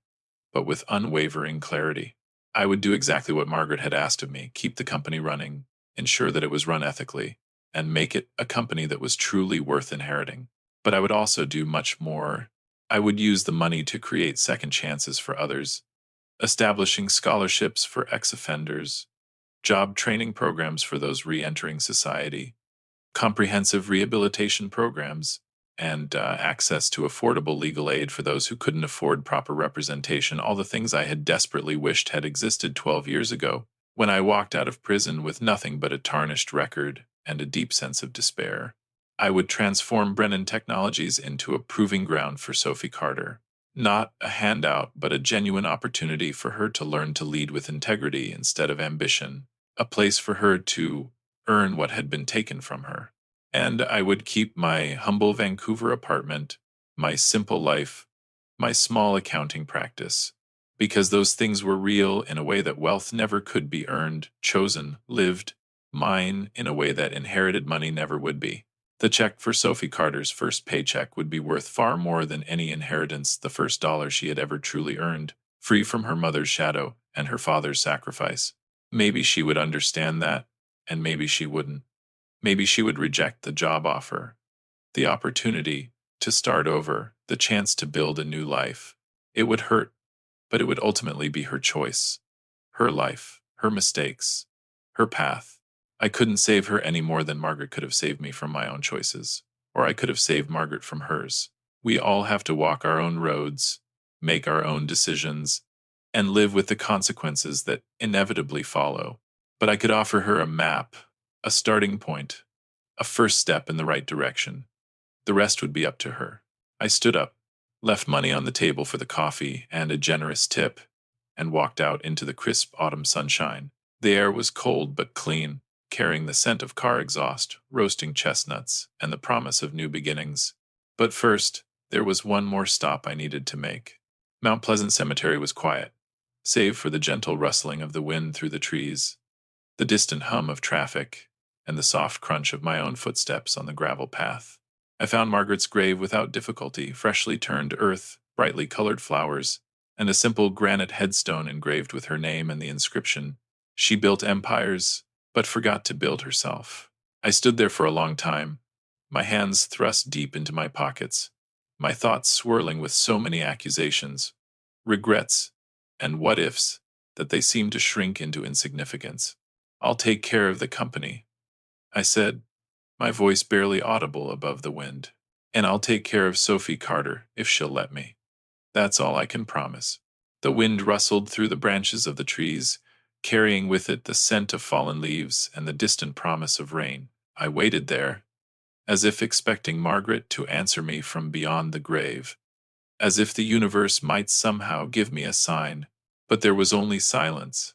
A: but with unwavering clarity. I would do exactly what Margaret had asked of me, keep the company running, ensure that it was run ethically, and make it a company that was truly worth inheriting. But I would also do much more. I would use the money to create second chances for others, establishing scholarships for ex-offenders, job training programs for those re-entering society, comprehensive rehabilitation programs, and access to affordable legal aid for those who couldn't afford proper representation, all the things I had desperately wished had existed 12 years ago. When I walked out of prison with nothing but a tarnished record and a deep sense of despair, I would transform Brennan Technologies into a proving ground for Sophie Carter. Not a handout, but a genuine opportunity for her to learn to lead with integrity instead of ambition. A place for her to earn what had been taken from her. And I would keep my humble Vancouver apartment, my simple life, my small accounting practice, because those things were real in a way that wealth never could be earned, chosen, lived, mine in a way that inherited money never would be. The check for Sophie Carter's first paycheck would be worth far more than any inheritance, the first dollar she had ever truly earned, free from her mother's shadow and her father's sacrifice. Maybe she would understand that, and maybe she wouldn't. Maybe she would reject the job offer, the opportunity to start over, the chance to build a new life. It would hurt, but it would ultimately be her choice, her life, her mistakes, her path. I couldn't save her any more than Margaret could have saved me from my own choices, or I could have saved Margaret from hers. We all have to walk our own roads, make our own decisions, and live with the consequences that inevitably follow. But I could offer her a map, a starting point, a first step in the right direction. The rest would be up to her. I stood up, left money on the table for the coffee and a generous tip, and walked out into the crisp autumn sunshine. The air was cold but clean, carrying the scent of car exhaust, roasting chestnuts, and the promise of new beginnings. But first, there was one more stop I needed to make. Mount Pleasant Cemetery was quiet, save for the gentle rustling of the wind through the trees, the distant hum of traffic, and the soft crunch of my own footsteps on the gravel path. I found Margaret's grave without difficulty, freshly turned earth, brightly colored flowers, and a simple granite headstone engraved with her name and the inscription, "She built empires, but forgot to build herself." I stood there for a long time, my hands thrust deep into my pockets, my thoughts swirling with so many accusations, regrets, and what-ifs that they seemed to shrink into insignificance. "I'll take care of the company," I said, my voice barely audible above the wind. "And I'll take care of Sophie Carter if she'll let me. That's all I can promise." The wind rustled through the branches of the trees, carrying with it the scent of fallen leaves and the distant promise of rain. I waited there, as if expecting Margaret to answer me from beyond the grave, as if the universe might somehow give me a sign, but there was only silence,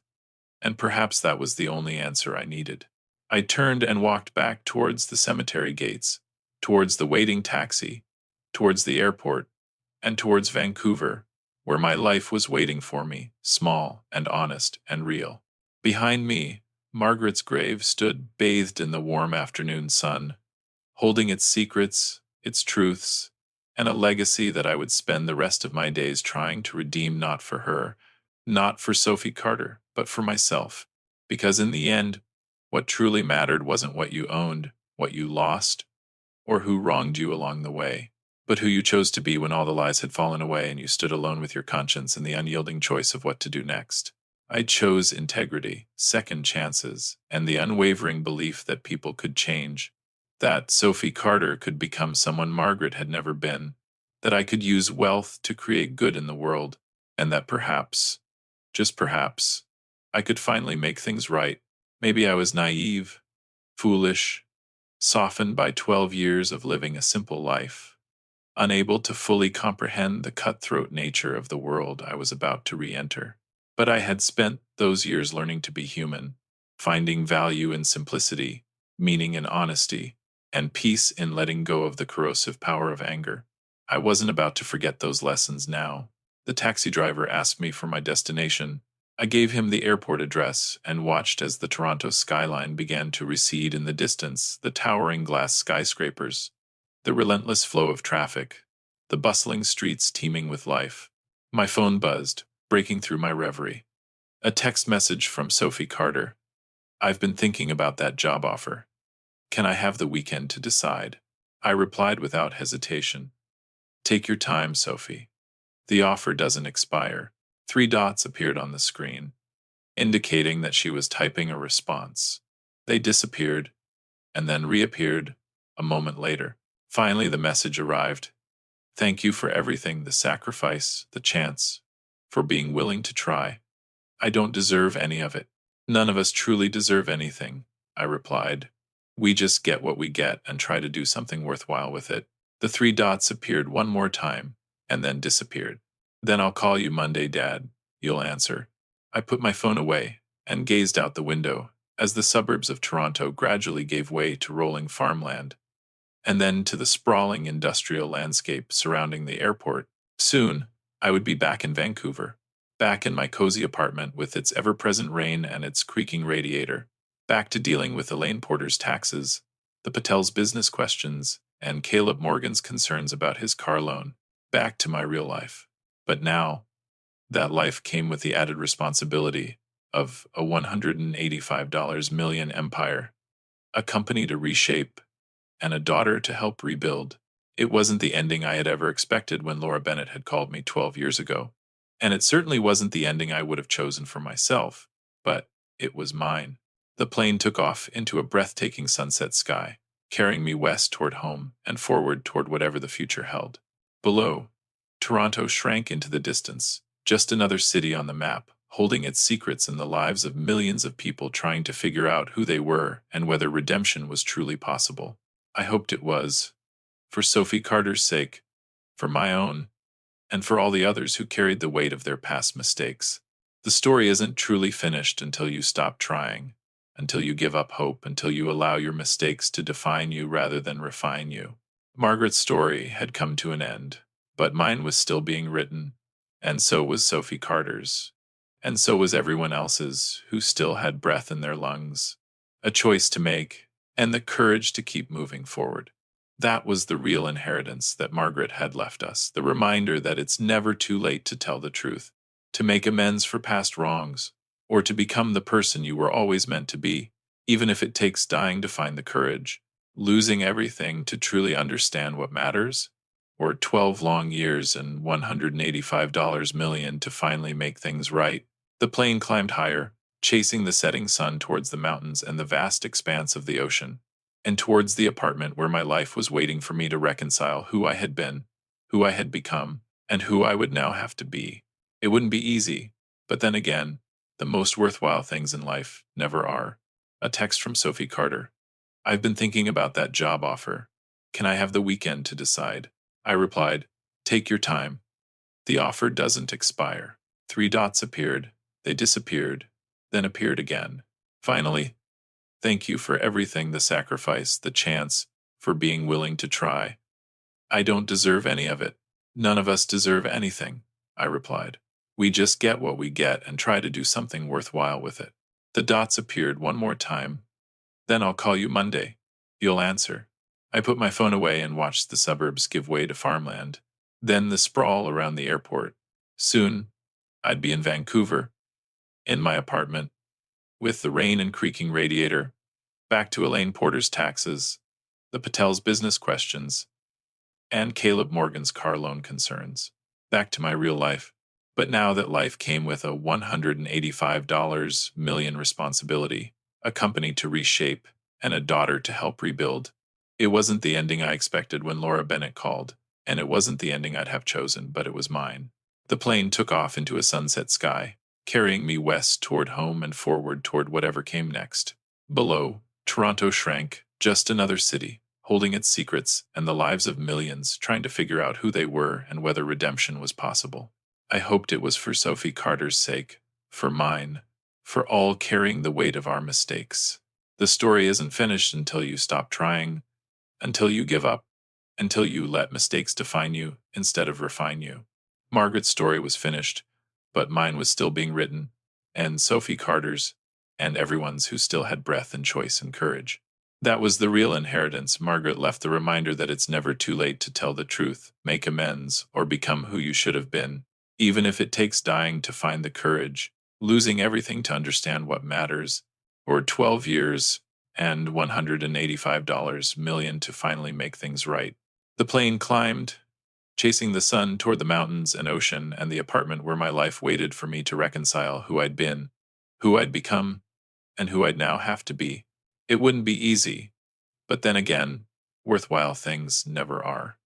A: and perhaps that was the only answer I needed. I turned and walked back towards the cemetery gates, towards the waiting taxi, towards the airport, and towards Vancouver, where my life was waiting for me, small and honest and real. Behind me, Margaret's grave stood bathed in the warm afternoon sun, holding its secrets, its truths, and a legacy that I would spend the rest of my days trying to redeem, not for her, not for Sophie Carter, but for myself. Because in the end, what truly mattered wasn't what you owned, what you lost, or who wronged you along the way, but who you chose to be when all the lies had fallen away and you stood alone with your conscience and the unyielding choice of what to do next. I chose integrity, second chances, and the unwavering belief that people could change, that Sophie Carter could become someone Margaret had never been, that I could use wealth to create good in the world, and that perhaps, just perhaps, I could finally make things right. Maybe I was naive, foolish, softened by 12 years of living a simple life, unable to fully comprehend the cutthroat nature of the world I was about to re-enter. But I had spent those years learning to be human, finding value in simplicity, meaning in honesty, and peace in letting go of the corrosive power of anger. I wasn't about to forget those lessons now. The taxi driver asked me for my destination. I gave him the airport address and watched as the Toronto skyline began to recede in the distance, the towering glass skyscrapers, the relentless flow of traffic, the bustling streets teeming with life. My phone buzzed, breaking through my reverie. A text message from Sophie Carter. "I've been thinking about that job offer. Can I have the weekend to decide?" I replied without hesitation. "Take your time, Sophie. The offer doesn't expire." 3 dots appeared on the screen, indicating that she was typing a response. They disappeared, and then reappeared a moment later. Finally, the message arrived. "Thank you for everything, the sacrifice, the chance, for being willing to try. I don't deserve any of it. None of us truly deserve anything, I replied. We just get what we get and try to do something worthwhile with it. The three dots appeared one more time and then disappeared. Then I'll call you Monday, Dad, you'll answer. I put my phone away and gazed out the window as the suburbs of Toronto gradually gave way to rolling farmland and then to the sprawling industrial landscape surrounding the airport. Soon, I would be back in Vancouver, back in my cozy apartment with its ever-present rain and its creaking radiator, back to dealing with Elaine Porter's taxes, the Patel's business questions, and Caleb Morgan's concerns about his car loan, back to my real life. But now, that life came with the added responsibility of a $185 million empire, a company to reshape, and a daughter to help rebuild. It wasn't the ending I had ever expected when Laura Bennett had called me 12 years ago. And it certainly wasn't the ending I would have chosen for myself, but it was mine. The plane took off into a breathtaking sunset sky, carrying me west toward home and forward toward whatever the future held. Below, Toronto shrank into the distance, just another city on the map, holding its secrets in the lives of millions of people trying to figure out who they were and whether redemption was truly possible. I hoped it was, for Sophie Carter's sake, for my own, and for all the others who carried the weight of their past mistakes. The story isn't truly finished until you stop trying, until you give up hope, until you allow your mistakes to define you rather than refine you. Margaret's story had come to an end, but mine was still being written, and so was Sophie Carter's, and so was everyone else's who still had breath in their lungs, a choice to make, and the courage to keep moving forward. That was the real inheritance that Margaret had left us, the reminder that it's never too late to tell the truth, to make amends for past wrongs, or to become the person you were always meant to be, even if it takes dying to find the courage, losing everything to truly understand what matters, or 12 long years and $185 million to finally make things right. The plane climbed higher, chasing the setting sun towards the mountains and the vast expanse of the ocean, and towards the apartment where my life was waiting for me to reconcile who I had been, who I had become, and who I would now have to be. It wouldn't be easy, but then again, the most worthwhile things in life never are. A text from Sophie Carter. I've been thinking about that job offer. Can I have the weekend to decide? I replied, take your time. The offer doesn't expire. Three dots appeared, they disappeared, then appeared again. Finally, thank you for everything, the sacrifice, the chance, for being willing to try. I don't deserve any of it. None of us deserve anything, I replied. We just get what we get and try to do something worthwhile with it. The dots appeared one more time. Then I'll call you Monday, you'll answer. I put my phone away and watched the suburbs give way to farmland, then the sprawl around the airport. Soon, I'd be in Vancouver, in my apartment, with the rain and creaking radiator, back to Elaine Porter's taxes, the Patel's business questions, and Caleb Morgan's car loan concerns. Back to my real life. But now that life came with a $185 million responsibility, a company to reshape, and a daughter to help rebuild. It wasn't the ending I expected when Laura Bennett called, and it wasn't the ending I'd have chosen, but it was mine. The plane took off into a sunset sky, carrying me west toward home and forward toward whatever came next. Below, Toronto shrank, just another city, holding its secrets and the lives of millions trying to figure out who they were and whether redemption was possible. I hoped it was for Sophie Carter's sake, for mine, for all carrying the weight of our mistakes. The story isn't finished until you stop trying, until you give up, until you let mistakes define you instead of refine you. Margaret's story was finished, but mine was still being written, and Sophie Carter's, and everyone's who still had breath and choice and courage. That was the real inheritance. Margaret left the reminder that it's never too late to tell the truth, make amends, or become who you should have been, even if it takes dying to find the courage, losing everything to understand what matters, or 12 years and $185 million to finally make things right. The plane climbed, chasing the sun toward the mountains and ocean and the apartment where my life waited for me to reconcile who I'd been, who I'd become, and who I'd now have to be. It wouldn't be easy, but then again, worthwhile things never are.